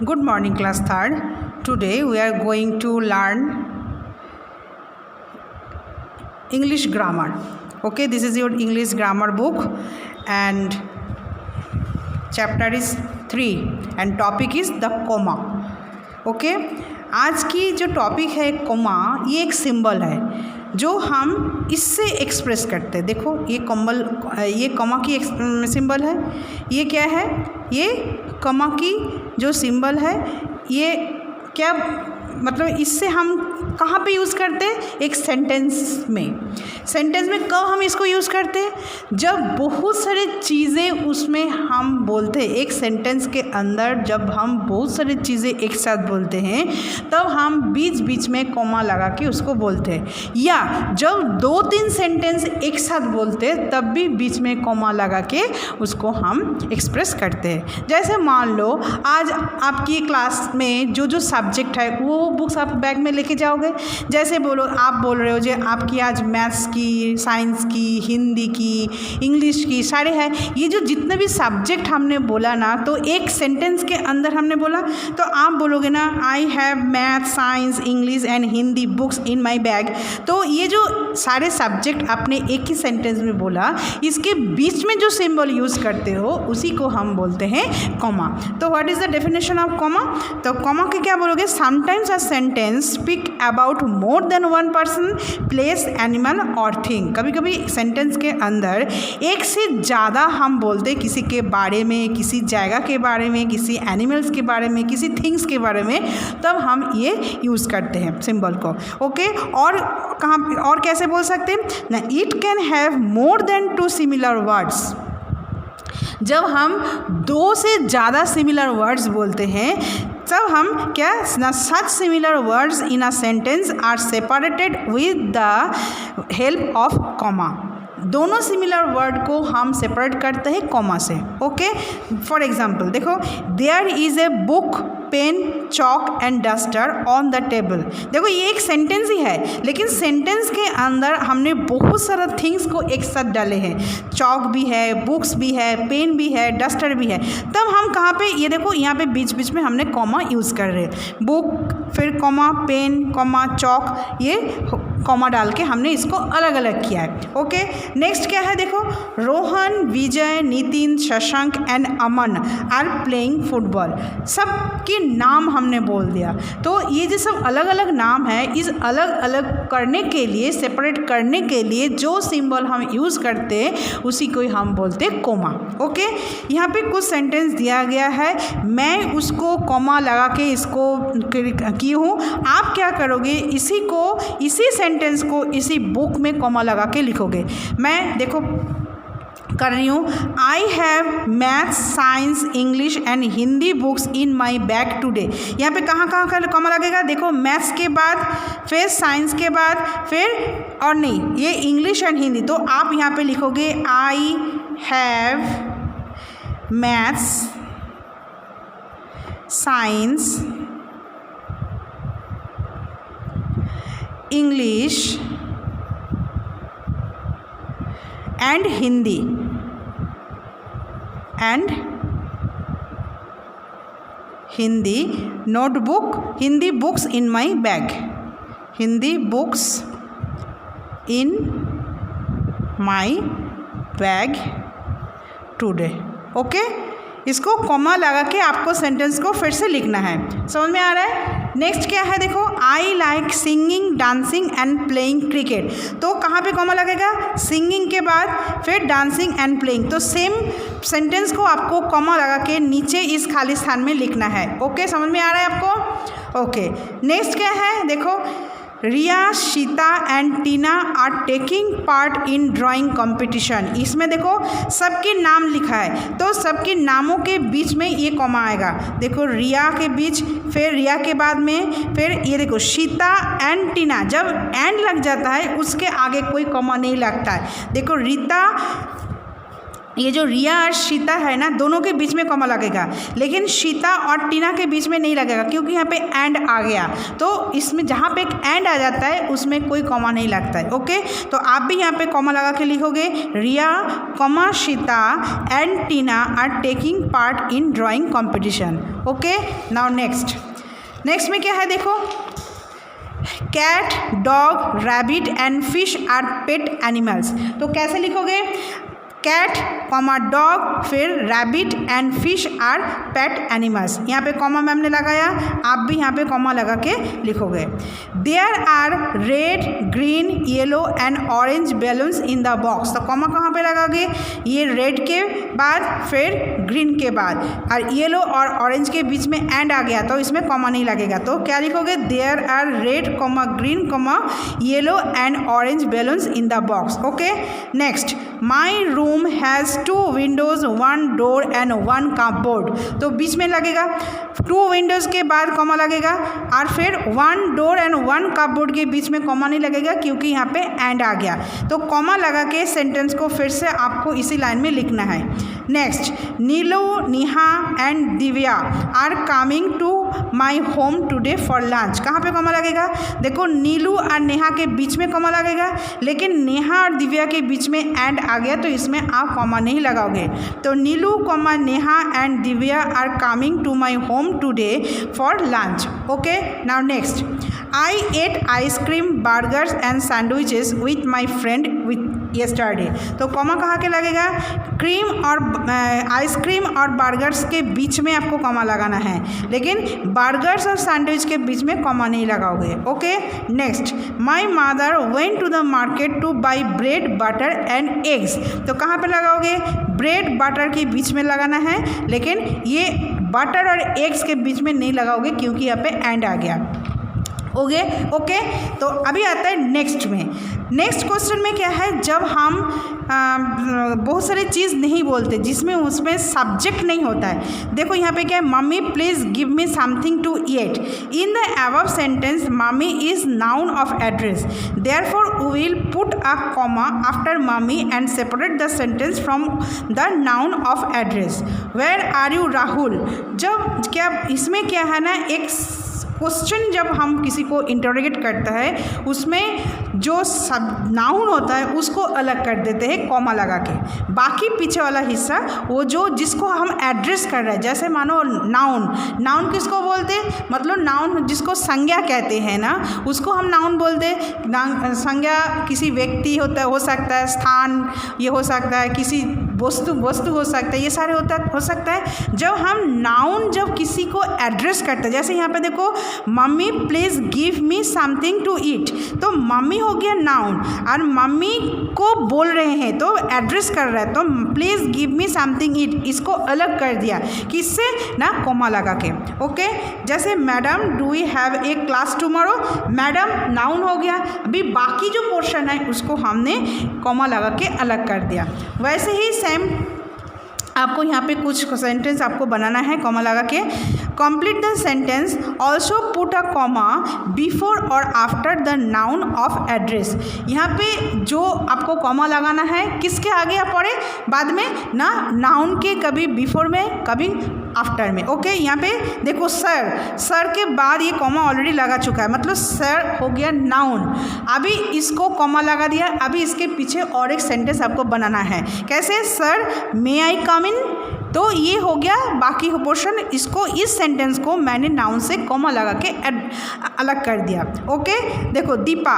Good morning, class 3rd. Today we are going to learn English grammar. Okay, this is your English grammar book and chapter is 3 and topic is the comma. Okay, आज की जो topic है comma, ये एक symbol है जो हम इससे एक्सप्रेस करते हैं। देखो ये कॉमा की सिंबल है। ये क्या है? ये कॉमा की जो सिंबल है, ये क्या मतलब इससे हम कहाँ पे यूज़ करते हैं? एक सेंटेंस में कब हम इसको यूज़ करते हैं? जब बहुत सारी चीज़ें उसमें हम बोलते हैं। एक सेंटेंस के अंदर जब हम बहुत सारी चीज़ें एक साथ बोलते हैं तब हम बीच बीच में कॉमा लगा के उसको बोलते हैं, या जब 2-3 सेंटेंस एक साथ बोलते हैं तब भी बीच में कॉमा लगा के उसको हम एक्सप्रेस करते हैं। जैसे मान लो आज आपकी क्लास में जो सब्जेक्ट है वो बुक्स आप बैग में लेके जाओगे। जैसे आप बोल रहे हो जो आपकी आज मैथ्स की, साइंस की, हिंदी की, इंग्लिश की सारे हैं। ये जो जितने भी सब्जेक्ट हमने बोला ना, तो एक सेंटेंस के अंदर हमने बोला तो आप बोलोगे ना, I have math, science, English and Hindi books in my bag. तो ये जो सारे सब्जेक्ट आपने एक ही सेंटेंस में बोला, इसके बीच में जो सिंबल यूज़ करते हो उसी को हम बोलते हैं कॉमा। तो what is the definition of comma? तो कॉमा के क्या बोलोगे? Sometimes a sentence speak about more than one person, place, animal और थिंग। कभी कभी सेंटेंस के अंदर एक से ज़्यादा हम बोलते किसी के बारे में, किसी जगह के बारे में, किसी एनिमल्स के बारे में, किसी थिंग्स के बारे में, तब हम ये यूज़ करते हैं सिंबल को। ओके, और कहाँ और कैसे बोल सकते हैं ना? It can have more than 2 similar words. जब हम 2 से ज़्यादा सिमिलर वर्ड्स बोलते हैं तब हम क्या ना, such similar words in a sentence are separated with the help of comma. दोनों सिमिलर वर्ड को हम सेपरेट करते हैं कॉमा से। ओके, फॉर एग्जाम्पल देखो, there is a book, pen, chalk and duster on the table. देखो ये एक सेंटेंस ही है, लेकिन सेंटेंस के अंदर हमने बहुत सारा थिंग्स को एक साथ डाले हैं। चॉक भी है, बुक्स भी है, पेन भी है, डस्टर भी है। तब हम कहाँ पे, ये देखो यहाँ पे बीच बीच में हमने कॉमा यूज़ कर रहे हैं। बुक, फिर कॉमा, पेन, कॉमा, चॉक, ये कॉमा डाल के हमने इसको अलग अलग किया है। ओके, नेक्स्ट क्या है? देखो, Rohan, Vijay, Nitin, Shashank and Aman are playing football. सब के नाम हमने बोल दिया। तो ये जो सब अलग अलग नाम है, इस अलग अलग करने के लिए, सेपरेट करने के लिए जो सिंबल हम यूज़ करते हैं उसी को हम बोलते हैं कॉमा। ओके, यहाँ पे कुछ सेंटेंस दिया गया है, मैं उसको कॉमा लगा के इसको की हूँ। आप क्या करोगे? इसी सेंटेंस को इसी बुक में कॉमा लगा के लिखोगे। मैं देखो कर रही हूँ, I have maths, science, English and Hindi books in my bag today. यहाँ पे कहाँ का कॉमा लगेगा? देखो, मैथ्स के बाद, फिर साइंस के बाद, फिर और नहीं, ये इंग्लिश एंड हिंदी। तो आप यहाँ पे लिखोगे I have maths, science, English and Hindi notebook, Hindi books in my bag, Hindi books in my bag today. Okay, इसको कॉमा लगा के आपको सेंटेंस को फिर से लिखना है। समझ में आ रहा है? नेक्स्ट क्या है? देखो, I like singing, dancing and playing cricket. तो कहाँ पे कॉमा लगेगा? सिंगिंग के बाद फिर डांसिंग एंड प्लेइंग। तो सेम सेंटेंस को आपको कॉमा लगा के नीचे इस खाली स्थान में लिखना है। ओके, समझ में आ रहा है आपको? ओके, नेक्स्ट क्या है? देखो, Riya, Sita and Tina are taking part in drawing competition. इसमें देखो सबके नाम लिखा है, तो सबके नामों के बीच में ये कॉमा आएगा। देखो, रिया के बीच, फिर रिया के बाद में, फिर ये देखो शीता एंड टीना। जब एंड लग जाता है उसके आगे कोई कॉमा नहीं लगता है। देखो, रीता ये जो रिया और सीता है ना, दोनों के बीच में कॉमा लगेगा, लेकिन सीता और टीना के बीच में नहीं लगेगा क्योंकि यहाँ पे एंड आ गया। तो इसमें जहाँ पे एक एंड आ जाता है उसमें कोई कॉमा नहीं लगता है। ओके, तो आप भी यहाँ पे कॉमा लगा के लिखोगे, Riya comma Sita and Tina are taking part in drawing competition. Okay, now next में क्या है देखो, cat, dog, rabbit and fish are pet animals. तो कैसे लिखोगे, कैट कॉमा डॉग, फिर rabbit and fish are pet animals. यहाँ पे कॉमा मैम ने लगाया, आप भी यहाँ पे कॉमा लगा के लिखोगे। There are red, green, yellow and orange balloons in the box. तो कॉमा कहाँ पे लगाओगे, ये रेड के बाद फिर ग्रीन के बाद, और येलो और ऑरेंज के बीच में एंड आ गया तो इसमें कॉमा नहीं लगेगा। तो क्या लिखोगे, there are red comma green comma yellow and orange balloons in the box. Okay, next, my room has 2 windows, 1 door and 1 cupboard. तो बीच में लगेगा, 2 विंडोज़ के बाद कॉमा लगेगा, और फिर 1 डोर एंड 1 कपबोर्ड के बीच में कॉमा नहीं लगेगा क्योंकि यहाँ पे एंड आ गया। तो कॉमा लगा के सेंटेंस को फिर से आपको इसी लाइन में लिखना है। Next, Neelu, Neha and Divya are coming to my home today for lunch. कहाँ पे कॉमा लगेगा, देखो नीलू और नेहा के बीच में कॉमा लगेगा, लेकिन नेहा और दिव्या के बीच में एंड आ गया तो इसमें आप कॉमा नहीं लगाओगे। तो Neelu comma Neha and Divya are coming to my home today for lunch. Okay, now next, I ate ice cream, burgers and sandwiches with my friend with yesterday. तो कॉमा कहाँ के लगेगा, क्रीम और आइसक्रीम और बर्गर्स के बीच में आपको कॉमा लगाना है, लेकिन बर्गर्स और सैंडविच के बीच में कॉमा नहीं लगाओगे। Okay, next, my mother went to the market to buy bread, butter and eggs. तो कहाँ पे लगाओगे, ब्रेड बटर के बीच में लगाना है, लेकिन ये बटर और एग्स के बीच में नहीं लगाओगे क्योंकि यहाँ पे एंड आ गया। ओके, तो अभी आता है नेक्स्ट में। नेक्स्ट क्वेश्चन में क्या है, जब हम बहुत सारी चीज़ नहीं बोलते जिसमें उसमें सब्जेक्ट नहीं होता है। देखो यहाँ पे क्या है, mummy please give me something to eat. In the above sentence mummy is noun of address, therefore we will put a comma after mummy and separate the sentence from the noun of address. Where are you Rahul. जब क्या इसमें क्या है ना, एक question जब हम किसी को इंटरोगेट करता है उसमें जो सब नाउन होता है उसको अलग कर देते हैं कॉमा लगा के, बाकी पीछे वाला हिस्सा वो जो जिसको हम एड्रेस कर रहे हैं, जैसे मानो नाउन किसको बोलते हैं, मतलब नाउन जिसको संज्ञा कहते हैं ना, उसको हम नाउन बोलते हैं। संज्ञा किसी व्यक्ति होता है, हो सकता है स्थान, ये हो सकता है किसी वस्तु हो सकता है, ये सारे हो सकता है। जब हम नाउन जब किसी को एड्रेस करते हैं, जैसे यहाँ पे देखो mummy please give me something to eat, तो मम्मी हो गया नाउन और मम्मी को बोल रहे हैं तो एड्रेस कर रहा है, तो प्लीज़ गिव मी समथिंग ईट इसको अलग कर दिया किससे ना, कॉमा लगा के। ओके, जैसे madam do we have a class tomorrow, madam noun हो गया, अभी बाकी जो पोर्शन है उसको हमने कॉमा लगा के अलग कर दिया। वैसे ही सेम आपको यहाँ पे कुछ सेंटेंस आपको बनाना है कॉमा लगा के। Complete the sentence, also put a comma before और after the noun of address. यहाँ पे जो आपको कॉमा लगाना है किसके आगे आप पढ़े बाद में ना, नाउन के कभी बिफोर में कभी आफ्टर में। ओके, यहाँ पे देखो सर के बाद ये कॉमा ऑलरेडी लगा चुका है, मतलब सर हो गया नाउन, अभी इसको कॉमा लगा दिया, अभी इसके पीछे और एक सेंटेंस आपको बनाना है। कैसे, सर मे आई कम इन, तो ये हो गया बाकी पोर्शन, इसको इस सेंटेंस को मैंने नाउन से कॉमा लगा के अलग कर दिया। ओके, देखो दीपा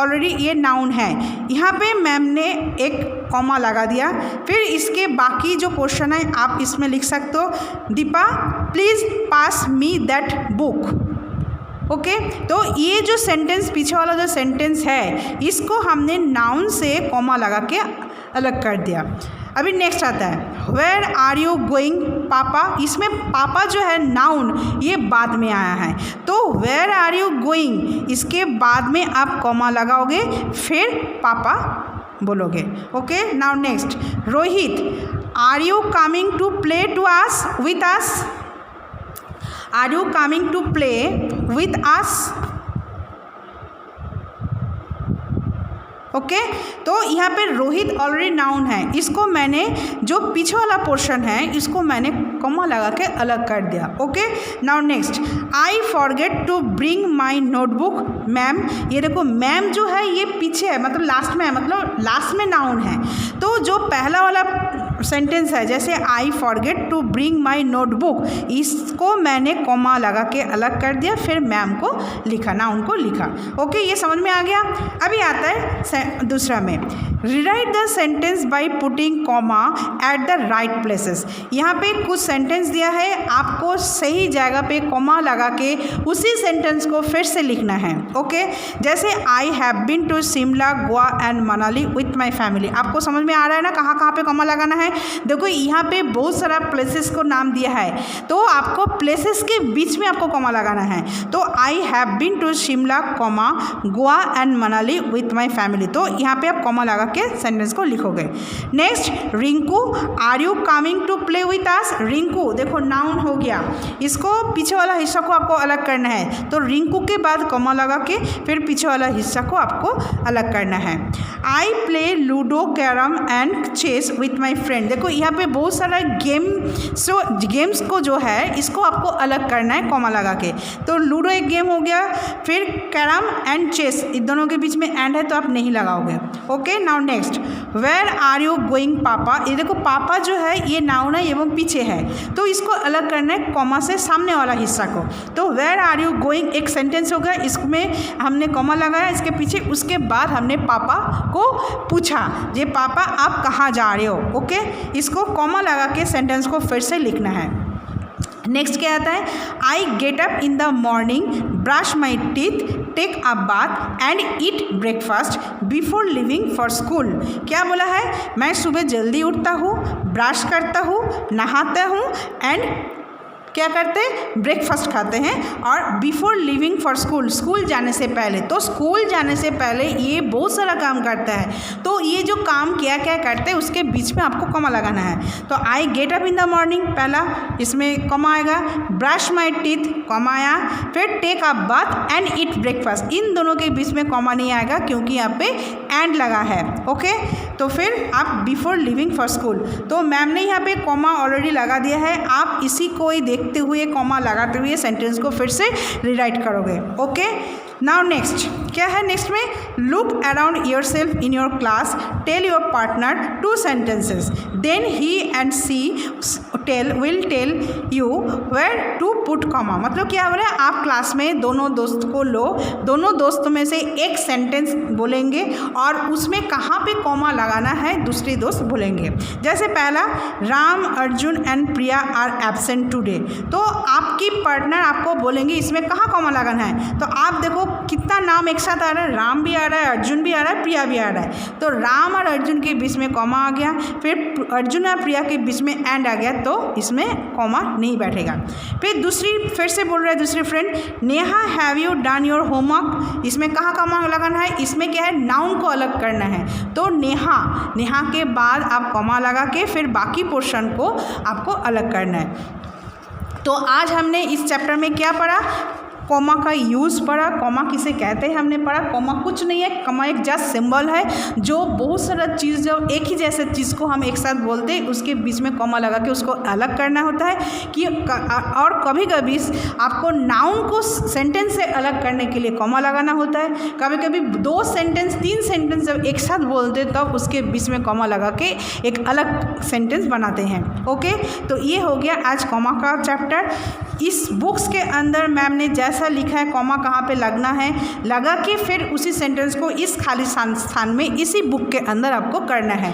ऑलरेडी ये नाउन है, यहाँ पे मैम ने एक कॉमा लगा दिया, फिर इसके बाकी जो पोर्शन है आप इसमें लिख सकते हो, Deepa please pass me that book. Okay, तो ये जो सेंटेंस पीछे वाला जो सेंटेंस है इसको हमने नाउन से कॉमा लगा के अलग कर दिया। अभी नेक्स्ट आता है, वेयर आर यू गोइंग पापा, इसमें पापा जो है नाउन ये बाद में आया है, तो वेयर आर यू गोइंग इसके बाद में आप कॉमा लगाओगे फिर पापा बोलोगे। Okay, now next, Rohit are you coming to play to us with us, are you coming to play with us. Okay, तो यहाँ पे रोहित ऑलरेडी नाउन है, इसको मैंने जो पीछे वाला पोर्शन है इसको मैंने कॉमा लगा के अलग कर दिया। Okay, now next, I forget to bring my notebook ma'am. ये देखो मैम जो है ये पीछे है, मतलब लास्ट में है, मतलब लास्ट में नाउन है। तो जो पहला वाला सेंटेंस है जैसे I forget to bring my notebook, इसको मैंने कॉमा लगा के अलग कर दिया, फिर मैम को लिखा, नाउन को लिखा। ओके, ये समझ में आ गया। अभी आता है दूसरा में, rewrite the sentence by putting comma at the right places. यहाँ पे कुछ सेंटेंस दिया है, आपको सही जगह पे कॉमा लगा के उसी सेंटेंस को फिर से लिखना है। ओके, जैसे I have been to Shimla, Goa and Manali with my family. आपको समझ में आ रहा है ना कहाँ कहाँ पे कॉमा लगाना है। देखो यहाँ पे बहुत सारा प्लेसेस को नाम दिया है, तो आपको प्लेसेस के बीच में आपको कॉमा लगाना है। तो I have been to Shimla, comma Goa and Manali with my family, तो यहाँ पे आप कॉमा लगा के सेंटेंस को लिखोगे। Next, Rinku are you coming to play with us. Rinku देखो नाउन हो गया, इसको पीछे वाला हिस्सा को आपको अलग करना है, तो रिंकू के बाद कॉमा लगा के फिर पीछे वाला हिस्सा को आपको अलग करना है। I play ludo, carrom and chess with my friend. देखो यहाँ पे बहुत सारा गेम्स को जो है इसको आपको अलग करना है कॉमा लगा के। तो लूडो एक गेम हो गया, फिर कैरम एंड चेस, इन दोनों के बीच में एंड है तो आप नहीं लगाओगे। Okay, now next, where are you going papa. ये देखो पापा जो है ये नाउन है एवं पीछे है, तो इसको अलग करना है कॉमा से सामने वाला हिस्सा को। तो वेयर आर यू गोइंग एक सेंटेंस हो गया, इसमें हमने कॉमा लगाया इसके पीछे, उसके बाद हमने पापा को पूछा ये पापा आप कहाँ जा रहे हो। ओके, इसको कॉमा लगा के सेंटेंस को फिर से लिखना है। नेक्स्ट क्या आता है, I get up in the morning, brush my teeth, take a bath and eat breakfast before living for school. क्या बोला है, मैं सुबह जल्दी उठता हूँ, ब्रश करता हूँ, नहाता हूँ एंड क्या करते हैं, ब्रेकफास्ट खाते हैं, और before living for school, school जाने से पहले। तो स्कूल जाने से पहले ये बहुत सारा काम करता है, तो ये जो काम क्या क्या करते हैं उसके बीच में आपको कॉमा लगाना है। तो आई get up in the morning, पहला इसमें कॉमा आएगा, ब्रश माई टीथ कॉमा आया, फिर take a bath and eat breakfast, इन दोनों के बीच में कॉमा नहीं आएगा क्योंकि यहाँ पे एंड लगा है। ओके, तो फिर आप बिफोर लिविंग फॉर स्कूल, तो मैम ने यहाँ पे कॉमा ऑलरेडी लगा दिया है, आप इसी को ही देखते हुए कॉमा लगाते हुए सेंटेंस को फिर से रीराइट करोगे। ओके, नाउ नेक्स्ट क्या है, नेक्स्ट में look around yourself in your class, tell your partner 2 sentences, then he and she will tell you where to put comma. मतलब क्या हो रहा है, आप क्लास में दोनों दोस्त को लो, दोनों दोस्तों में से एक सेंटेंस बोलेंगे और उसमें कहाँ पे कॉमा लगाना है दूसरे दोस्त बोलेंगे। जैसे पहला, Ram, Arjun and Priya are absent today, तो आपकी पार्टनर आपको बोलेंगे इसमें कहाँ कॉमा लगाना है। तो आप देखो कितना नाम एक साथ आ रहा है, राम भी आ रहा है, अर्जुन भी आ रहा है, प्रिया भी आ रहा है, तो राम और अर्जुन के बीच में कॉमा आ गया, फिर अर्जुन और प्रिया के बीच में एंड आ गया, तो इसमें कॉमा नहीं बैठेगा। फिर दूसरी, फिर से बोल रहा है दूसरी friend, Neha have you done your homework, इसमें कहाँ कॉमा लगाना है, इसमें क्या है, नाउन को अलग करना है, तो नेहा, नेहा के बाद आप कॉमा लगा के फिर बाकी पोर्शन को आपको अलग करना है। तो आज हमने इस चैप्टर में क्या पढ़ा, कॉमा का यूज़ पढ़ा, कॉमा किसे कहते हैं हमने पढ़ा। कॉमा कुछ नहीं है, कॉमा एक जस्ट सिंबल है जो बहुत सारा चीज़, जब एक ही जैसे चीज़ को हम एक साथ बोलते हैं उसके बीच में कॉमा लगा के उसको अलग करना होता है कि, और कभी कभी आपको नाउन को सेंटेंस से अलग करने के लिए कॉमा लगाना होता है। कभी कभी 2 सेंटेंस 3 सेंटेंस जब एक साथ बोलते तब उसके बीच में कॉमा लगा के एक अलग सेंटेंस बनाते हैं। ओके, तो ये हो गया आज कॉमा का चैप्टर। इस बुक्स के अंदर मैम ने जैसा लिखा है कॉमा कहाँ पे लगना है, लगा के फिर उसी सेंटेंस को इस खाली स्थान में इसी बुक के अंदर आपको करना है।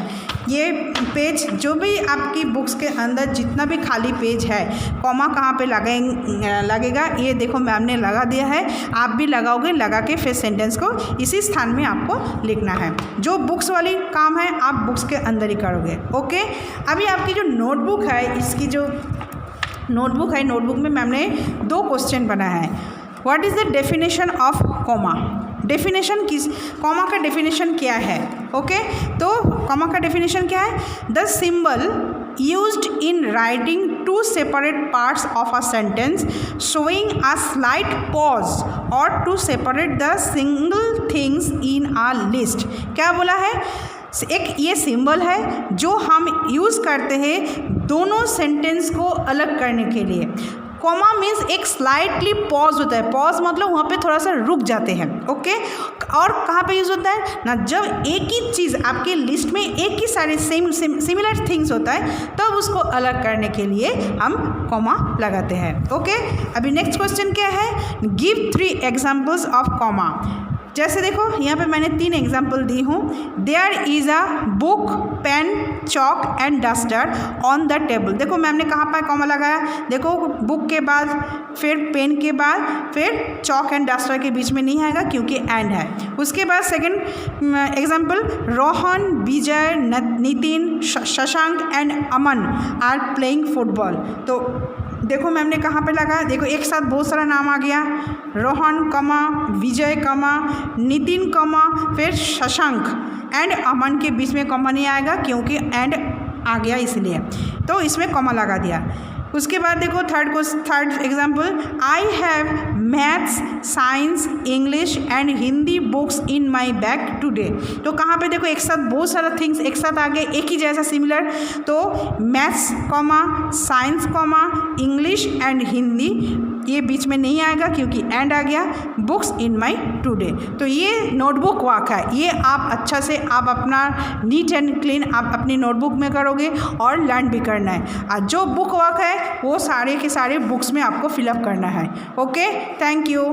ये पेज, जो भी आपकी बुक्स के अंदर जितना भी खाली पेज है, कॉमा कहाँ पे लगेगा, ये देखो मैम ने लगा दिया है, आप भी लगाओगे, लगा के फिर सेंटेंस को इसी स्थान में आपको लिखना है। जो बुक्स वाली काम है आप बुक्स के अंदर ही करोगे। ओके, अभी आपकी जो नोटबुक है, इसकी जो नोटबुक है, नोटबुक में मैम ने 2 क्वेश्चन बनाया है। What is the definition of comma, definition किस, कॉमा का डेफिनेशन क्या है। ओके, तो कॉमा का डेफिनेशन क्या है, the symbol used in writing two separate parts of a sentence showing a slight pause or to separate the single things in a list. क्या बोला है? एक ये सिंबल है जो हम यूज़ करते हैं दोनों सेंटेंस को अलग करने के लिए. कॉमा मीन्स एक स्लाइटली पॉज होता है. पॉज मतलब वहाँ पे थोड़ा सा रुक जाते हैं. ओके, और कहाँ पे यूज़ होता है ना, जब एक ही चीज़ आपके लिस्ट में एक ही सारे सिमिलर थिंग्स होता है तब उसको अलग करने के लिए हम कॉमा लगाते हैं. ओके, अभी नेक्स्ट क्वेश्चन क्या है, गिव 3 एग्जाम्पल्स ऑफ कॉमा. जैसे देखो यहाँ पे मैंने 3 एग्जाम्पल दी हूँ. There is a book, pen, chalk and duster on the table. देखो मैम ने कहाँ पर कॉमा लगाया, देखो बुक के बाद फिर पेन के बाद फिर चॉक एंड डस्टर के बीच में नहीं आएगा क्योंकि एंड है. उसके बाद second example, Rohan, Vijay, Nitin, Shashank and Aman are playing football. तो देखो मैम ने कहाँ पे लगाया, देखो एक साथ बहुत सारा नाम आ गया, रोहन कमा, विजय कमा, नितिन कमा, फिर शशांक एंड अमन के बीच में कॉमा नहीं आएगा क्योंकि एंड आ गया इसलिए, तो इसमें कॉमा लगा दिया. उसके बाद देखो third example, I have maths, science, English and Hindi books in my bag today. तो कहाँ पे देखो एक साथ बहुत सारा थिंग्स एक साथ आ गए एक ही जैसा सिमिलर, तो maths comma, science comma, English and Hindi ये बीच में नहीं आएगा क्योंकि एंड आ गया, बुक्स इन माई टुडे. तो ये नोटबुक वाक है, ये आप अच्छा से आप अपना नीट एंड क्लीन आप अपनी नोटबुक में करोगे और लर्न भी करना है. और जो बुक वाक है वो सारे के सारे बुक्स में आपको फिलअप करना है. Okay, thank you.